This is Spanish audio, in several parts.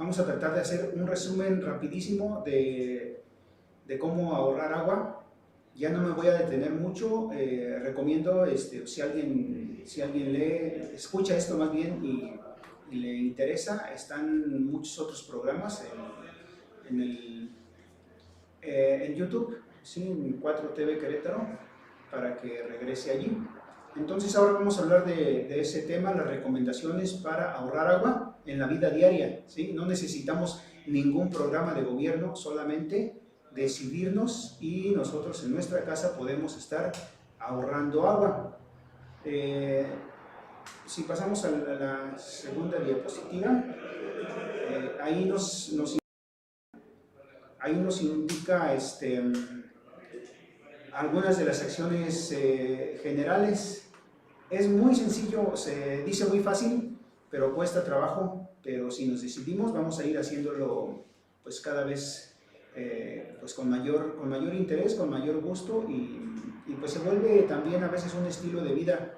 Vamos a tratar de hacer un resumen rapidísimo de cómo ahorrar agua. Ya no me voy a detener mucho, recomiendo si alguien escucha esto más bien y le interesa, están muchos otros programas en YouTube, ¿sí? En 4TV Querétaro, para que regrese allí. Entonces ahora vamos a hablar de ese tema, las recomendaciones para ahorrar agua en la vida diaria, ¿sí? No necesitamos ningún programa de gobierno, solamente decidirnos y nosotros en nuestra casa podemos estar ahorrando agua. Si pasamos a la segunda diapositiva, ahí nos indica algunas de las acciones generales. Es muy sencillo, se dice muy fácil, pero cuesta trabajo. Pero si nos decidimos, vamos a ir haciéndolo pues cada vez pues con mayor interés, con mayor gusto y pues se vuelve también a veces un estilo de vida.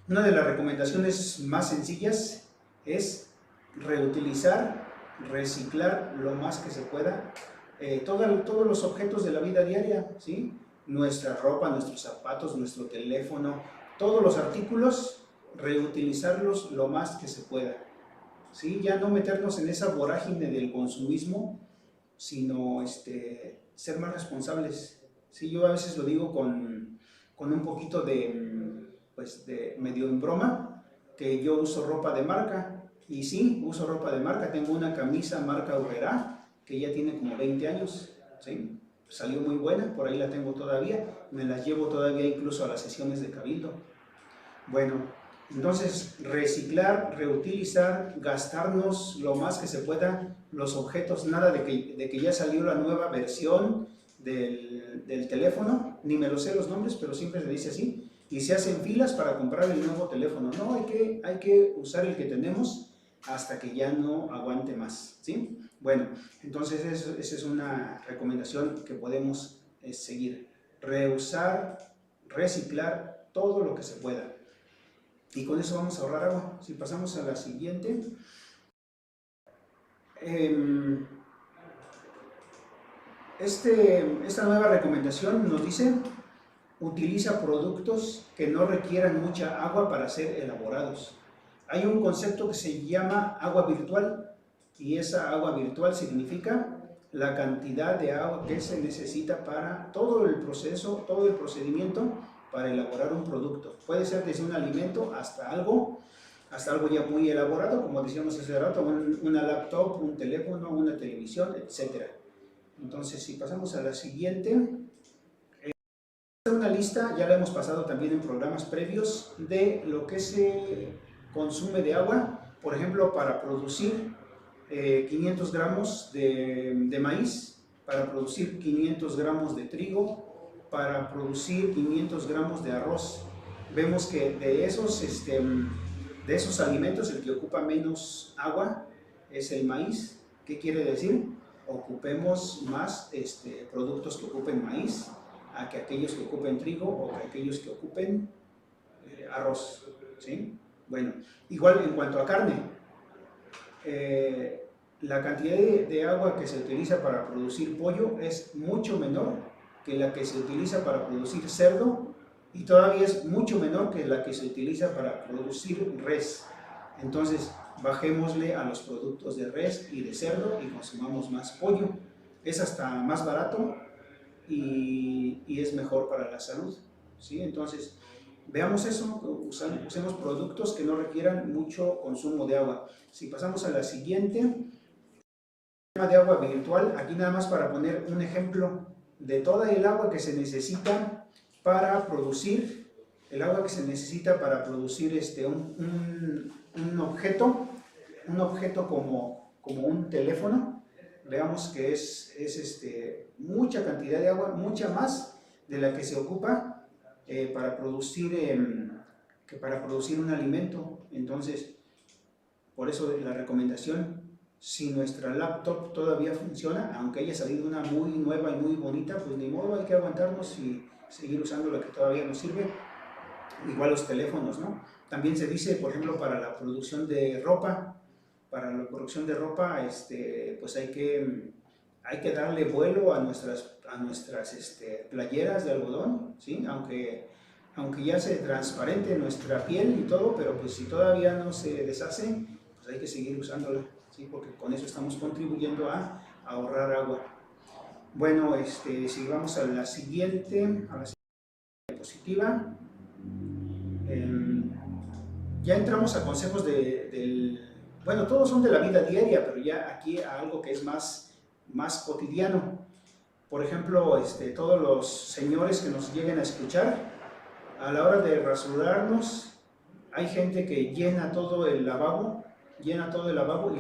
Una de las recomendaciones más sencillas es reutilizar, reciclar lo más que se pueda todos los objetos de la vida diaria, ¿sí? Nuestra ropa, nuestros zapatos, nuestro teléfono, todos los artículos, reutilizarlos lo más que se pueda, ¿sí? Ya no meternos en esa vorágine del consumismo, sino ser más responsables, ¿sí? Yo a veces lo digo con un poquito pues de medio en broma, que yo uso ropa de marca, y sí, uso ropa de marca, tengo una camisa marca Urrera, que ya tiene como 20 años, ¿sí? Salió muy buena, por ahí la tengo todavía, me las llevo todavía incluso a las sesiones de cabildo. Bueno, entonces reciclar, reutilizar, gastarnos lo más que se pueda los objetos, nada de que ya salió la nueva versión del teléfono, ni me lo sé los nombres, pero siempre se dice así, y se hacen filas para comprar el nuevo teléfono. No, hay que usar el que tenemos hasta que ya no aguante más, ¿sí? Bueno, entonces esa es una recomendación que podemos seguir. Reusar, reciclar todo lo que se pueda. Y con eso vamos a ahorrar agua. Si pasamos a la siguiente. Esta nueva recomendación nos dice: utiliza productos que no requieran mucha agua para ser elaborados. Hay un concepto que se llama agua virtual, y esa agua virtual significa la cantidad de agua que se necesita para todo el proceso, todo el procedimiento para elaborar un producto. Puede ser desde un alimento hasta algo ya muy elaborado, como decíamos hace rato, una laptop, un teléfono, una televisión, etc. Entonces, si pasamos a la siguiente, una lista, ya la hemos pasado también en programas previos, de lo que se consume de agua, por ejemplo, para producir 500 gramos de maíz, para producir 500 gramos de trigo, para producir 500 gramos de arroz. Vemos que de esos alimentos el que ocupa menos agua es el maíz. ¿Qué quiere decir? Ocupemos más productos que ocupen maíz a que aquellos que ocupen trigo o que aquellos que ocupen arroz, ¿sí? Bueno, igual en cuanto a carne, la cantidad de agua que se utiliza para producir pollo es mucho menor que la que se utiliza para producir cerdo, y todavía es mucho menor que la que se utiliza para producir res. Entonces, bajémosle a los productos de res y de cerdo y consumamos más pollo. Es hasta más barato y es mejor para la salud, ¿sí? Entonces, veamos eso, usemos productos que no requieran mucho consumo de agua. Si pasamos a la siguiente, tema de agua virtual, aquí nada más para poner un ejemplo de toda el agua que se necesita para producir, un objeto como un teléfono. Veamos que es mucha cantidad de agua, mucha más de la que se ocupa para producir un alimento. Entonces, por eso la recomendación, si nuestra laptop todavía funciona, aunque haya salido una muy nueva y muy bonita, pues ni modo, hay que aguantarnos y seguir usando la que todavía nos sirve. Igual los teléfonos, ¿no? También se dice, por ejemplo, para la producción de ropa, la producción de ropa, pues hay que darle vuelo a nuestras playeras de algodón, ¿sí? Aunque ya se transparente nuestra piel y todo, pero pues si todavía no se deshace, pues hay que seguir usándola, ¿sí? Porque con eso estamos contribuyendo a ahorrar agua. Bueno, si vamos a la siguiente diapositiva, ya entramos a consejos bueno, todos son de la vida diaria, pero ya aquí a algo que es más cotidiano. Por ejemplo, todos los señores que nos lleguen a escuchar, a la hora de rasurarnos, hay gente que llena todo el lavabo y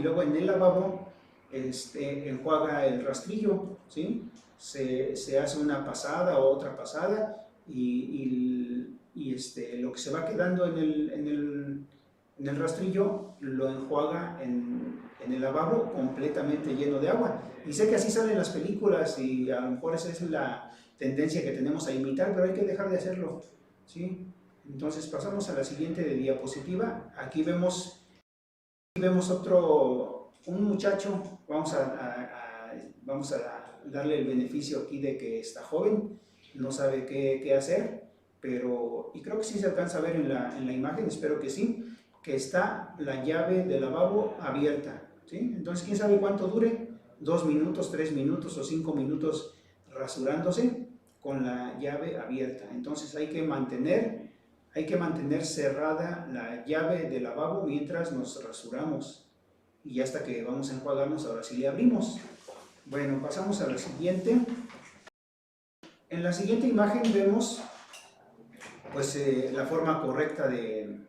luego en el lavabo enjuaga el rastrillo, ¿sí? Se hace una pasada o otra pasada y lo que se va quedando en el rastrillo lo enjuaga en el lavabo completamente lleno de agua. Y sé que así salen las películas y a lo mejor esa es la tendencia que tenemos a imitar, pero hay que dejar de hacerlo, ¿sí? Entonces pasamos a la siguiente diapositiva. Aquí vemos un muchacho, vamos a darle el beneficio aquí de que está joven, no sabe qué hacer, y creo que sí se alcanza a ver en la imagen, espero que sí, que está la llave del lavabo abierta, ¿sí? Entonces, ¿quién sabe cuánto dure? 2 minutos, 3 minutos o 5 minutos rasurándose con la llave abierta. Entonces hay que mantener cerrada la llave del lavabo mientras nos rasuramos. Y hasta que vamos a enjuagarnos, ahora sí le abrimos. Bueno, pasamos a la siguiente. En la siguiente imagen vemos pues la forma correcta de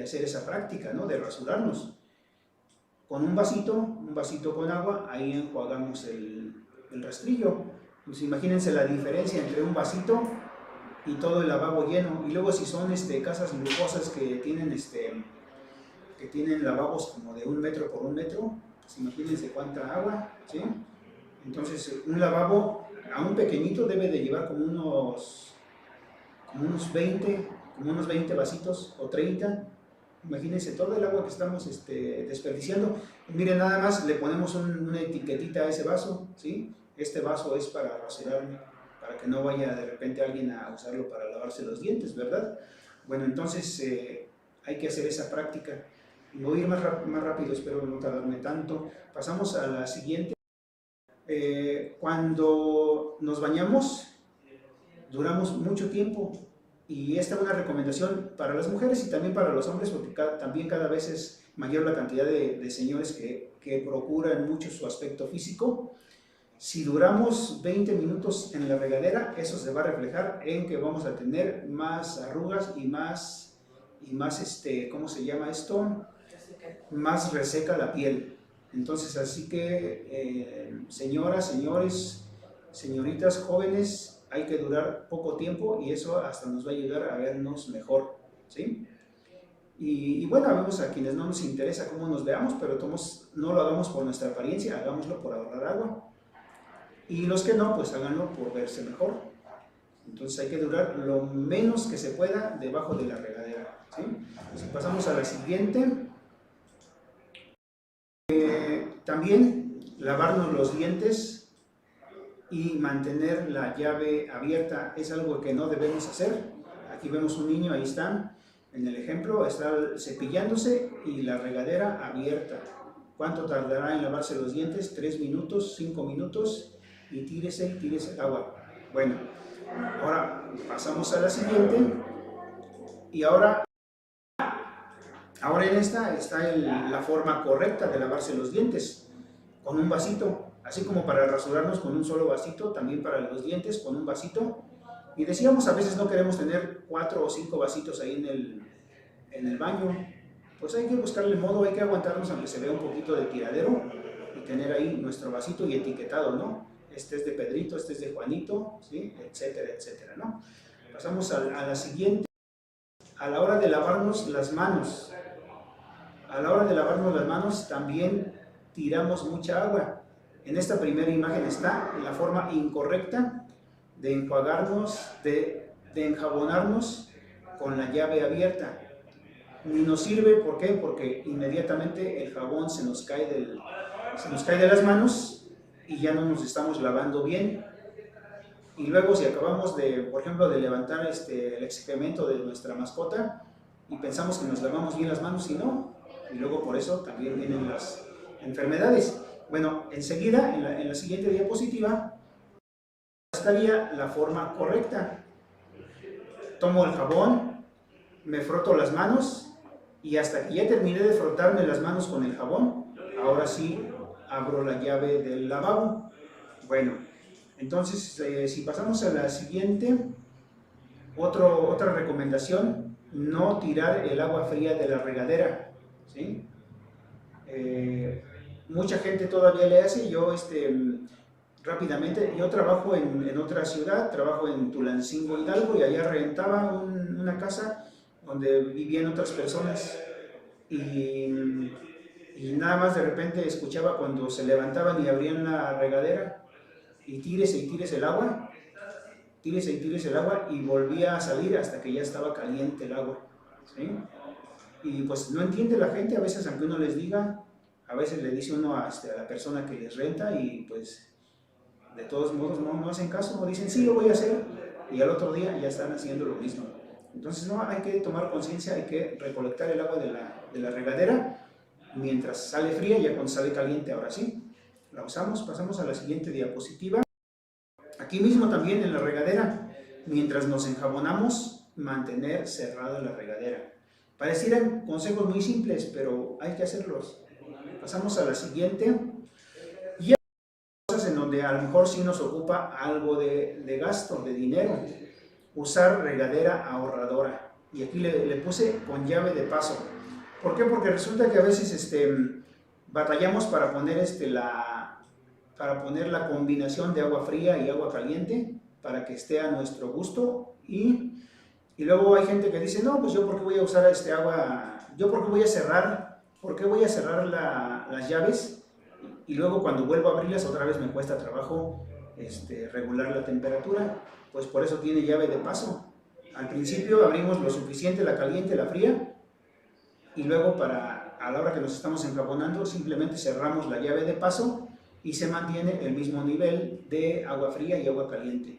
hacer esa práctica, ¿no? De rasurarnos. Con un vasito con agua, ahí enjuagamos el rastrillo. Pues imagínense la diferencia entre un vasito y todo el lavabo lleno. Y luego si son casas lujosas que tienen lavabos como de 1 metro por 1 metro, pues imagínense cuánta agua, ¿sí? Entonces un lavabo, aún pequeñito, debe de llevar como unos 20 vasitos o 30. Imagínense todo el agua que estamos desperdiciando. Miren, nada más le ponemos una etiquetita a ese vaso, ¿sí? Este vaso es para rasurarme, para que no vaya de repente alguien a usarlo para lavarse los dientes, ¿verdad? Bueno, entonces hay que hacer esa práctica. Voy a ir más rápido, espero no tardarme tanto. Pasamos a la siguiente. Cuando nos bañamos, duramos mucho tiempo. Y esta es una recomendación para las mujeres y también para los hombres, porque también cada vez es mayor la cantidad de señores que procuran mucho su aspecto físico. Si duramos 20 minutos en la regadera, eso se va a reflejar en que vamos a tener más arrugas y más ¿cómo se llama esto? Más reseca la piel. Entonces, así que señoras, señores, señoritas, jóvenes, hay que durar poco tiempo y eso hasta nos va a ayudar a vernos mejor, ¿sí? Y bueno, vemos a quienes no nos interesa cómo nos veamos, pero no lo hagamos por nuestra apariencia, hagámoslo por ahorrar agua. Y los que no, pues háganlo por verse mejor. Entonces hay que durar lo menos que se pueda debajo de la regadera, ¿sí? Si pasamos a la siguiente. También lavarnos los dientes y mantener la llave abierta es algo que no debemos hacer. Aquí vemos un niño, ahí está, en el ejemplo, está cepillándose y la regadera abierta. ¿Cuánto tardará en lavarse los dientes? 3 minutos, 5 minutos y tírese el agua. Bueno, ahora pasamos a la siguiente y ahora en esta está la forma correcta de lavarse los dientes, con un vasito, así como para rasurarnos con un solo vasito, también para los dientes con un vasito. Y decíamos, a veces no queremos tener 4 o 5 vasitos ahí en el baño, pues hay que buscarle el modo, hay que aguantarnos aunque se vea un poquito de tiradero y tener ahí nuestro vasito y etiquetado, ¿no? Este es de Pedrito, este es de Juanito, ¿sí? Etcétera, etcétera, ¿no? Pasamos a la siguiente. A la hora de lavarnos las manos, también tiramos mucha agua. En esta primera imagen está la forma incorrecta de enjuagarnos, de enjabonarnos con la llave abierta. ni nos sirve. ¿Por qué? Porque inmediatamente el jabón se nos cae de las manos y ya no nos estamos lavando bien. Y luego si acabamos por ejemplo, de levantar el excremento de nuestra mascota y pensamos que nos lavamos bien las manos y no, y luego por eso también vienen las enfermedades. Bueno, enseguida, en la siguiente diapositiva, estaría la forma correcta. Tomo el jabón, me froto las manos y hasta que ya terminé de frotarme las manos con el jabón, ahora sí abro la llave del lavabo. Bueno, entonces si pasamos a la siguiente, otra recomendación: no tirar el agua fría de la regadera, ¿sí? Mucha gente todavía le hace. Yo rápidamente, yo trabajo en otra ciudad, trabajo en Tulancingo, Hidalgo, y allá rentaba una casa donde vivían otras personas, y nada más de repente escuchaba cuando se levantaban y abrían la regadera, y tírese el agua, tírese y tírese el agua, y volvía a salir hasta que ya estaba caliente el agua, ¿sí? Y pues no entiende la gente, a veces aunque uno les diga, a veces le dice uno a la persona que les renta, y pues de todos modos no hacen caso, o dicen sí, lo voy a hacer, y al otro día ya están haciendo lo mismo. Entonces no, hay que tomar conciencia, hay que recolectar el agua de la regadera mientras sale fría, ya cuando sale caliente, ahora sí, la usamos. Pasamos a la siguiente diapositiva. Aquí mismo también en la regadera, mientras nos enjabonamos, mantener cerrada la regadera. Parecieran consejos muy simples, pero hay que hacerlos. Pasamos a la siguiente. Y hay cosas en donde a lo mejor sí nos ocupa algo de gasto, de dinero. Usar regadera ahorradora. Y aquí le puse con llave de paso. ¿Por qué? Porque resulta que a veces batallamos para poner la combinación de agua fría y agua caliente para que esté a nuestro gusto, y luego hay gente que dice, no, pues yo por qué voy a usar agua, yo por qué voy a cerrar, las llaves, y luego cuando vuelvo a abrirlas otra vez me cuesta trabajo regular la temperatura. Pues por eso tiene llave de paso. Al principio abrimos lo suficiente, la caliente, la fría, y luego a la hora que nos estamos enjabonando simplemente cerramos la llave de paso y se mantiene el mismo nivel de agua fría y agua caliente.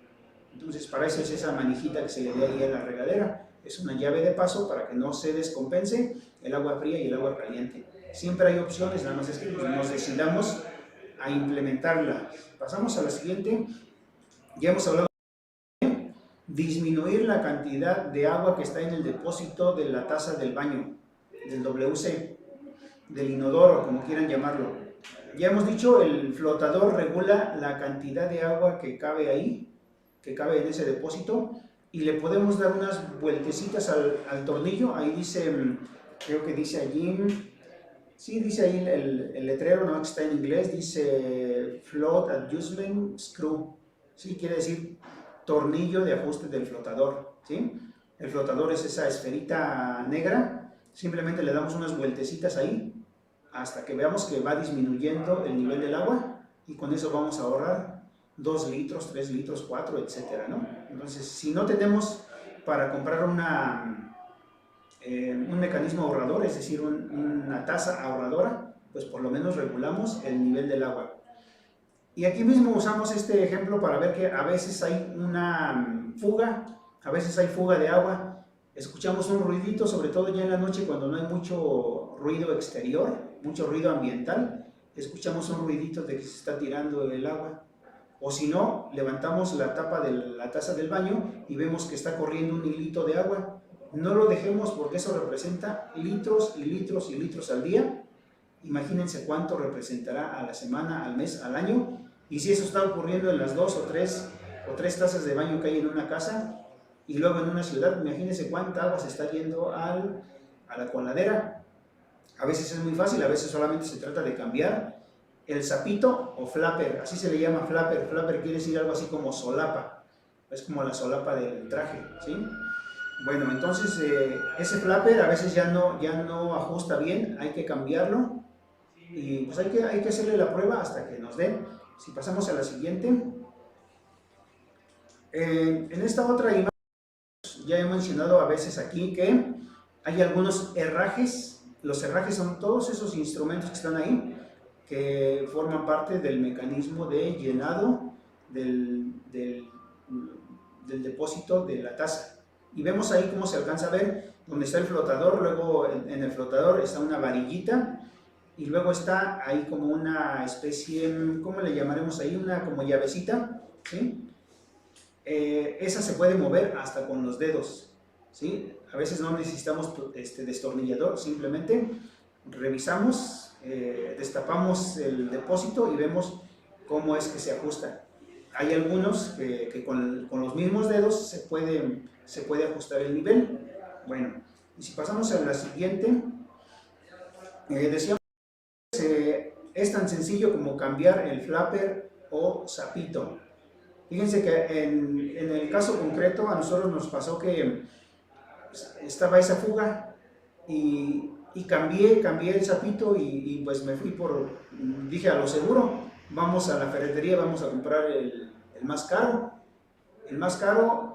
Entonces para eso es esa manijita que se le ve ahí en la regadera. Es una llave de paso para que no se descompense el agua fría y el agua caliente. Siempre hay opciones, nada más es que nos decidamos a implementarla. Pasamos a la siguiente. Ya hemos hablado de disminuir la cantidad de agua que está en el depósito de la taza del baño, del WC, del inodoro, como quieran llamarlo. Ya hemos dicho, el flotador regula la cantidad de agua que cabe ahí, que cabe en ese depósito, y le podemos dar unas vueltecitas al tornillo. Ahí dice, creo que dice allí, sí, dice ahí el letrero, no, que está en inglés, dice Float Adjustment Screw. Sí, quiere decir tornillo de ajuste del flotador, ¿sí? El flotador es esa esferita negra, simplemente le damos unas vueltecitas ahí hasta que veamos que va disminuyendo el nivel del agua, y con eso vamos a ahorrar 2 litros, 3 litros, 4, etcétera, ¿no? Entonces, si no tenemos para comprar un mecanismo ahorrador, es decir, una taza ahorradora, pues por lo menos regulamos el nivel del agua. Y aquí mismo usamos este ejemplo para ver que a veces hay una fuga, a veces hay fuga de agua. Escuchamos un ruidito, sobre todo ya en la noche cuando no hay mucho ruido exterior, mucho ruido ambiental, escuchamos un ruidito de que se está tirando el agua. O si no, levantamos la tapa de la taza del baño y vemos que está corriendo un hilito de agua. No lo dejemos, porque eso representa litros y litros y litros al día. Imagínense cuánto representará a la semana, al mes, al año. Y si eso está ocurriendo en las 2 o 3 tazas de baño que hay en una casa, y luego en una ciudad, imagínense cuánta agua se está yendo a la coladera. A veces es muy fácil, a veces solamente se trata de cambiar el zapito o flapper, así se le llama flapper. Flapper quiere decir algo así como solapa, es como la solapa del traje, ¿sí? Bueno, entonces ese flapper a veces ya no ajusta bien, hay que cambiarlo, y pues hay que hacerle la prueba hasta que nos den. Si pasamos a la siguiente, en esta otra imagen ya he mencionado a veces aquí que Hay algunos herrajes. Los herrajes son todos esos instrumentos que están ahí, que forman parte del mecanismo de llenado del depósito de la taza. Y vemos ahí cómo se alcanza a ver donde está el flotador. Luego en el flotador está una varillita, y luego está ahí como una especie, ¿cómo le llamaremos ahí? Una como llavecita, ¿sí? Esa se puede mover hasta con los dedos, ¿sí? A veces no necesitamos destornillador, simplemente revisamos, destapamos el depósito y vemos cómo es que se ajusta. Hay algunos que con los mismos dedos se puede ajustar el nivel. Bueno, y si pasamos a la siguiente, decíamos que es tan sencillo como cambiar el flapper o zapito. Fíjense que en el caso concreto a nosotros nos pasó que estaba esa fuga y cambié el zapito y pues me fui dije a lo seguro, vamos a la ferretería, vamos a comprar el más caro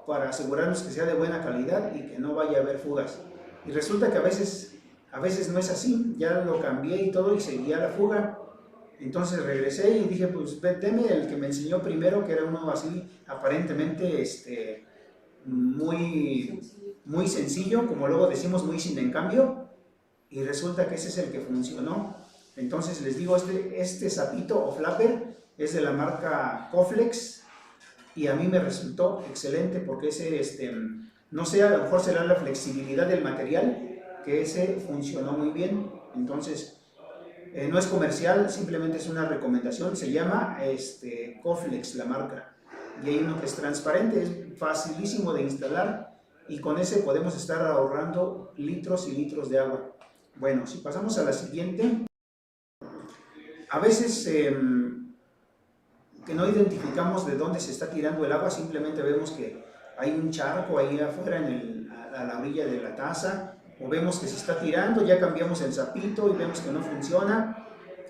para asegurarnos que sea de buena calidad y que no vaya a haber fugas. Y resulta que a veces no es así, ya lo cambié y todo y seguía la fuga. Entonces regresé y dije, pues deme el que me enseñó primero, que era uno así aparentemente muy sencillo, como luego decimos, muy sin encambio, y resulta que ese es el que funcionó. Entonces les digo, este zapito o flapper es de la marca Coflex y a mí me resultó excelente porque no sé, a lo mejor será la flexibilidad del material, que ese funcionó muy bien. Entonces no es comercial, simplemente es una recomendación. Se llama Coflex la marca, y hay uno que es transparente, es facilísimo de instalar y con ese podemos estar ahorrando litros y litros de agua. Bueno, si pasamos a la siguiente, a veces que no identificamos de dónde se está tirando el agua, simplemente vemos que hay un charco ahí afuera a la orilla de la taza, o vemos que se está tirando, ya cambiamos el zapito y vemos que no funciona,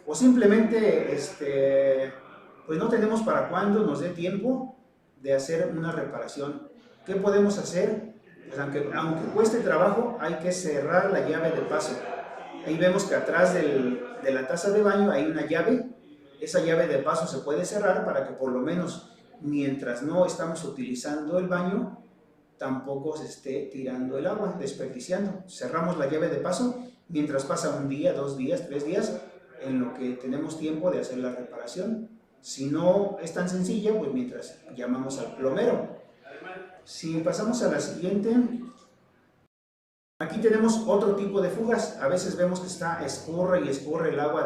o simplemente pues no tenemos para cuándo nos dé tiempo de hacer una reparación. ¿Qué podemos hacer? Pues aunque cueste trabajo, hay que cerrar la llave de paso. Ahí vemos que atrás de la taza de baño hay una llave. Esa llave de paso se puede cerrar para que por lo menos mientras no estamos utilizando el baño, tampoco se esté tirando el agua, desperdiciando. Cerramos la llave de paso mientras pasa un día, 2 días, 3 días, en lo que tenemos tiempo de hacer la reparación. Si no es tan sencilla, pues mientras llamamos al plomero. Si pasamos a la siguiente, aquí tenemos otro tipo de fugas. A veces vemos que escurre y escurre el agua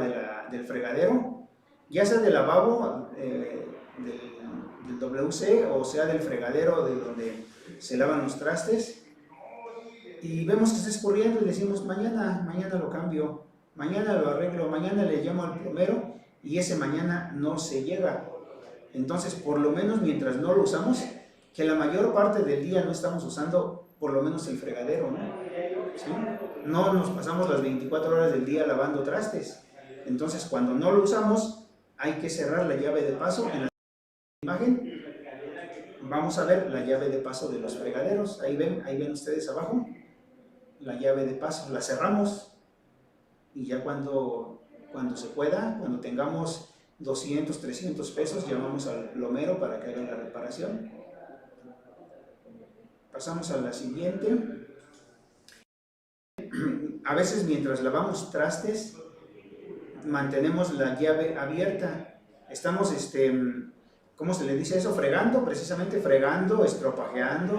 del fregadero, ya sea del lavabo, del WC, o sea del fregadero de donde se lavan los trastes, y vemos que está escurriendo y decimos, mañana lo cambio, mañana lo arreglo, mañana le llamo al plomero, y ese mañana no se llega. Entonces, por lo menos mientras no lo usamos, que la mayor parte del día no estamos usando por lo menos el fregadero, ¿no? ¿Sí? No nos pasamos las 24 horas del día lavando trastes. Entonces, cuando no lo usamos, hay que cerrar la llave de paso. En la imagen vamos a ver la llave de paso de los fregaderos. Ahí ven ustedes abajo la llave de paso. La cerramos y ya cuando se pueda, cuando tengamos 200, 300 pesos, llamamos al plomero para que haga la reparación. Pasamos a la siguiente. A veces mientras lavamos trastes, mantenemos la llave abierta. Estamos, ¿cómo se le dice eso? Fregando, precisamente fregando, estropajeando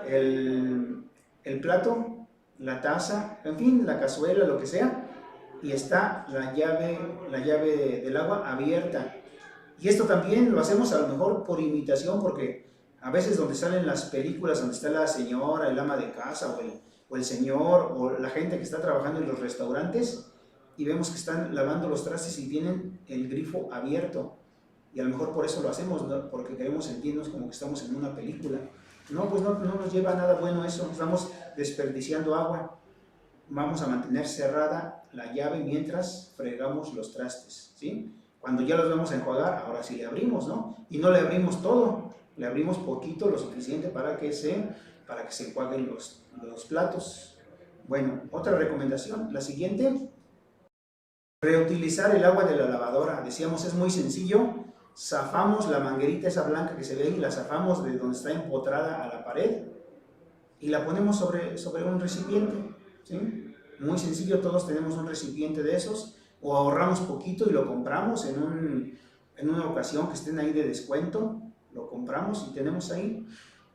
el plato, la taza, en fin, la cazuela, lo que sea, y está la llave del agua abierta. Y esto también lo hacemos a lo mejor por imitación, porque a veces donde salen las películas, donde está la señora, el ama de casa, o el señor, o la gente que está trabajando en los restaurantes, y vemos que están lavando los trastes y tienen el grifo abierto. Y a lo mejor por eso lo hacemos, ¿no? Porque queremos sentirnos como que estamos en una película. No, pues no nos lleva a nada bueno eso, estamos desperdiciando agua. Vamos a mantener cerrada la llave mientras fregamos los trastes, ¿sí? Cuando ya los vamos a enjuagar, ahora sí le abrimos, ¿no? Y no le abrimos todo, le abrimos poquito, lo suficiente para que se enjuaguen los platos. Bueno, otra recomendación, la siguiente, reutilizar el agua de la lavadora. Decíamos, es muy sencillo, zafamos la manguerita esa blanca que se ve ahí, la zafamos de donde está empotrada a la pared y la ponemos sobre un recipiente, ¿sí? Muy sencillo, todos tenemos un recipiente de esos, o ahorramos poquito y lo compramos en una ocasión que estén ahí de descuento, lo compramos y tenemos ahí.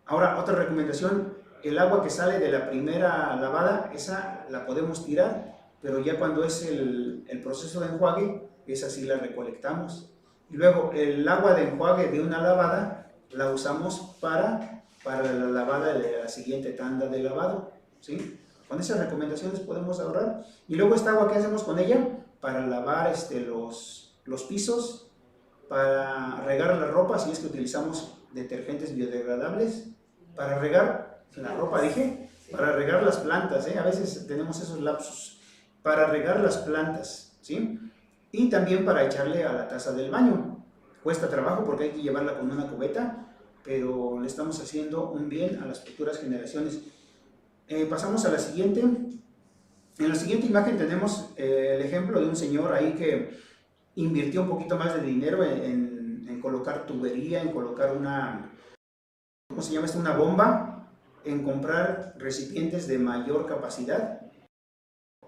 Ahora, otra recomendación, el agua que sale de la primera lavada, esa la podemos tirar, pero ya cuando es el proceso de enjuague, esa sí la recolectamos. Y luego el agua de enjuague de una lavada la usamos para la lavada de la siguiente tanda de lavado, ¿sí? Con esas recomendaciones podemos ahorrar. Y luego esta agua, ¿qué hacemos con ella? Para lavar los pisos, para regar la ropa, si es que utilizamos detergentes biodegradables, para regar la ropa, dije, para regar las plantas, a veces tenemos esos lapsos, para regar las plantas, ¿sí? Y también para echarle a la taza del baño. Cuesta trabajo porque hay que llevarla con una cubeta, pero le estamos haciendo un bien a las futuras generaciones. Pasamos a la siguiente. En la siguiente imagen tenemos el ejemplo de un señor ahí que invirtió un poquito más de dinero en colocar tubería, en colocar una, ¿cómo se llama esto? Una bomba, en comprar recipientes de mayor capacidad.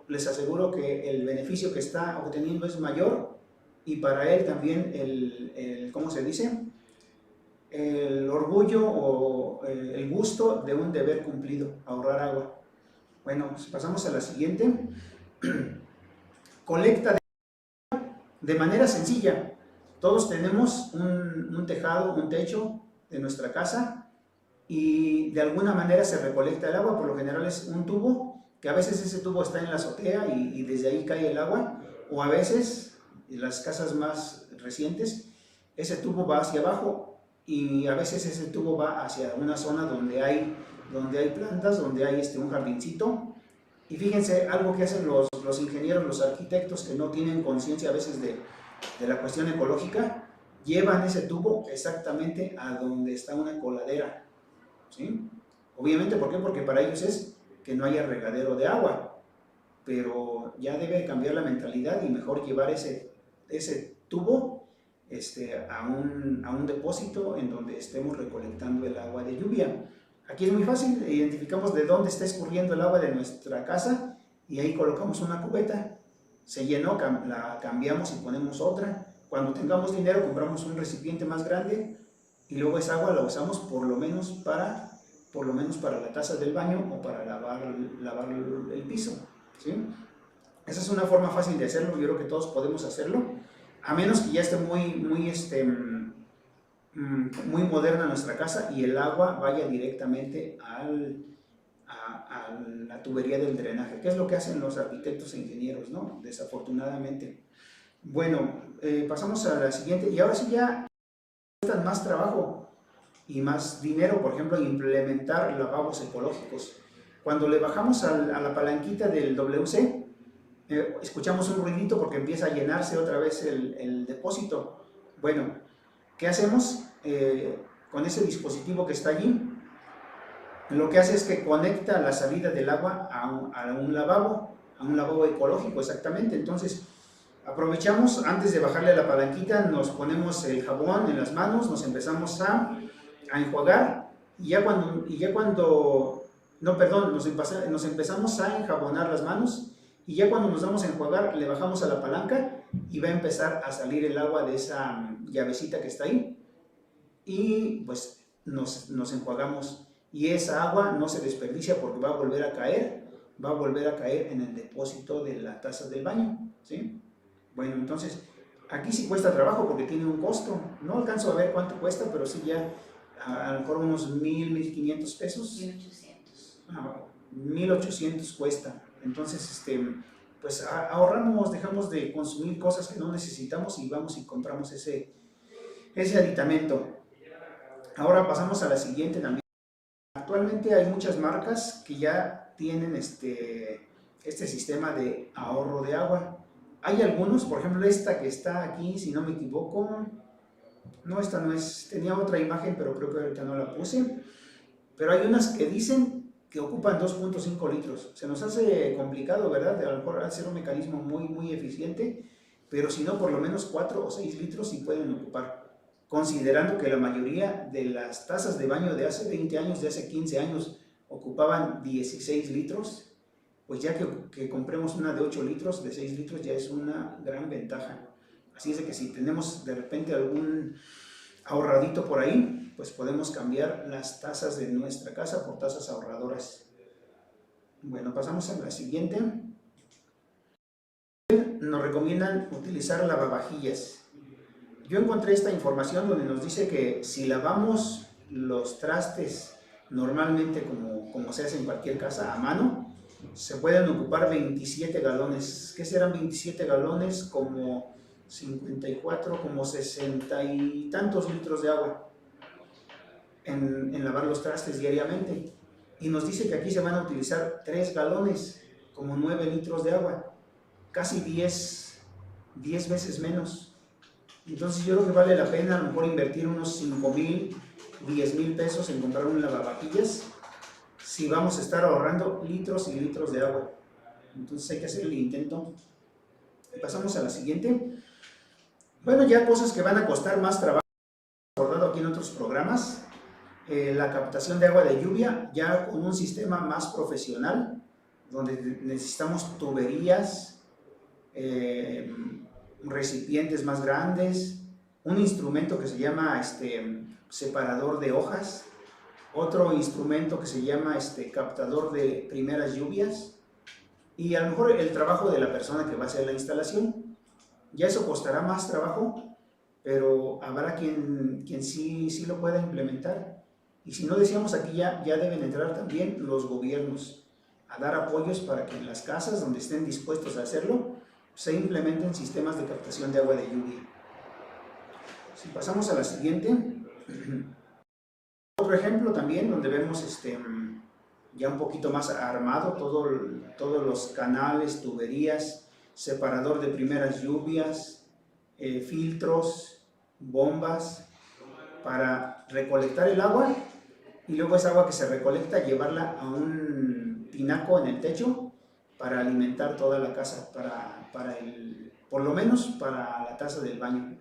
Les aseguro que el beneficio que está obteniendo es mayor y para él también ¿cómo se dice? El orgullo o el gusto de un deber cumplido, ahorrar agua. Bueno, pasamos a la siguiente. Colecta de manera sencilla. Todos tenemos un tejado, un techo de nuestra casa y de alguna manera se recolecta el agua. Por lo general es un tubo, que a veces ese tubo está en la azotea y desde ahí cae el agua, o a veces, en las casas más recientes, ese tubo va hacia abajo y a veces ese tubo va hacia una zona donde hay plantas, donde hay un jardincito. Y fíjense, algo que hacen los ingenieros, los arquitectos que no tienen conciencia a veces de la cuestión ecológica, llevan ese tubo exactamente a donde está una coladera, ¿sí? Obviamente, ¿por qué? Porque para ellos es que no haya regadero de agua, pero ya debe cambiar la mentalidad y mejor llevar ese tubo a un depósito en donde estemos recolectando el agua de lluvia. Aquí es muy fácil, identificamos de dónde está escurriendo el agua de nuestra casa y ahí colocamos una cubeta, se llenó, la cambiamos y ponemos otra. Cuando tengamos dinero compramos un recipiente más grande y luego esa agua la usamos por lo menos para la taza del baño o para lavar el piso, ¿sí? Esa es una forma fácil de hacerlo, yo creo que todos podemos hacerlo, a menos que ya esté muy moderna nuestra casa y el agua vaya directamente a la tubería del drenaje, que es lo que hacen los arquitectos e ingenieros, ¿no? Desafortunadamente. Bueno, pasamos a la siguiente, y ahora sí ya cuesta más trabajo y más dinero, por ejemplo, implementar lavabos ecológicos. Cuando le bajamos a la palanquita del WC, escuchamos un ruidito porque empieza a llenarse otra vez el depósito. Bueno, ¿qué hacemos con ese dispositivo que está allí? Lo que hace es que conecta la salida del agua a un lavabo ecológico, exactamente. Entonces, aprovechamos, antes de bajarle a la palanquita, nos ponemos el jabón en las manos, nos empezamos a enjuagar, y ya cuando nos empezamos a enjabonar las manos, y ya cuando nos vamos a enjuagar, le bajamos a la palanca y va a empezar a salir el agua de esa llavecita que está ahí, y pues nos enjuagamos. Y esa agua no se desperdicia porque va a volver a caer en el depósito de la taza del baño, ¿sí? Bueno, entonces, aquí sí cuesta trabajo porque tiene un costo. No alcanzo a ver cuánto cuesta, pero sí ya a lo mejor unos 1,000, 1,500 pesos. 1,800. 1,800 cuesta. Entonces, pues ahorramos, dejamos de consumir cosas que no necesitamos y vamos y compramos ese aditamento. Ahora pasamos a la siguiente también. Actualmente hay muchas marcas que ya tienen este sistema de ahorro de agua. Hay algunos, por ejemplo esta que está aquí, si no me equivoco, no, esta no es, tenía otra imagen, pero creo que ahorita no la puse, pero hay unas que dicen que ocupan 2.5 litros. Se nos hace complicado, ¿verdad? A lo mejor hacer un mecanismo muy eficiente, pero si no, por lo menos 4 o 6 litros sí pueden ocupar, considerando que la mayoría de las tazas de baño de hace 20 años, de hace 15 años, ocupaban 16 litros, pues ya que compremos una de 8 litros, de 6 litros, ya es una gran ventaja. Así es de que si tenemos de repente algún ahorradito por ahí, pues podemos cambiar las tazas de nuestra casa por tazas ahorradoras. Bueno, pasamos a la siguiente. Nos recomiendan utilizar lavavajillas. Yo encontré esta información donde nos dice que si lavamos los trastes normalmente como se hace en cualquier casa a mano, se pueden ocupar 27 galones. ¿Qué serán 27 galones? Como 54, como 60 y tantos litros de agua en lavar los trastes diariamente. Y nos dice que aquí se van a utilizar 3 galones, como 9 litros de agua, casi 10 veces menos. Entonces yo creo que vale la pena a lo mejor invertir unos 5,000, 10,000 pesos en comprar un lavavajillas si vamos a estar ahorrando litros y litros de agua. Entonces hay que hacer el intento. Pasamos a la siguiente. Bueno, ya cosas que van a costar más trabajo, abordado aquí en otros programas. La captación de agua de lluvia, ya con un sistema más profesional, donde necesitamos tuberías, recipientes más grandes, un instrumento que se llama separador de hojas, otro instrumento que se llama captador de primeras lluvias, y a lo mejor el trabajo de la persona que va a hacer la instalación. Ya eso costará más trabajo, pero habrá quien sí lo pueda implementar. Y si no, decíamos aquí ya deben entrar también los gobiernos a dar apoyos para que en las casas donde estén dispuestos a hacerlo, se implementen sistemas de captación de agua de lluvia. Si pasamos a la siguiente, otro ejemplo también donde vemos ya un poquito más armado todos los canales, tuberías, separador de primeras lluvias, filtros, bombas para recolectar el agua, y luego esa agua que se recolecta llevarla a un tinaco en el techo para alimentar toda la casa, por lo menos para la taza del baño.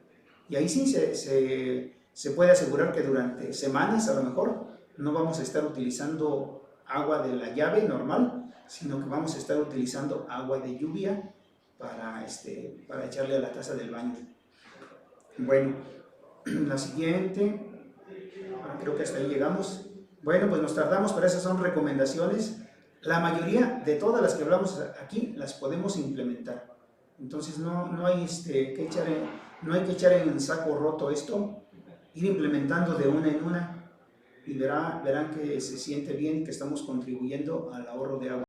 Y ahí sí se puede asegurar que durante semanas a lo mejor no vamos a estar utilizando agua de la llave normal, sino que vamos a estar utilizando agua de lluvia para echarle a la taza del baño. Bueno, la siguiente, creo que hasta ahí llegamos. Bueno, pues nos tardamos, pero esas son recomendaciones. La mayoría de todas las que hablamos aquí las podemos implementar. Entonces no hay que echar en saco roto esto, ir implementando de una en una, y verán que se siente bien, que estamos contribuyendo al ahorro de agua.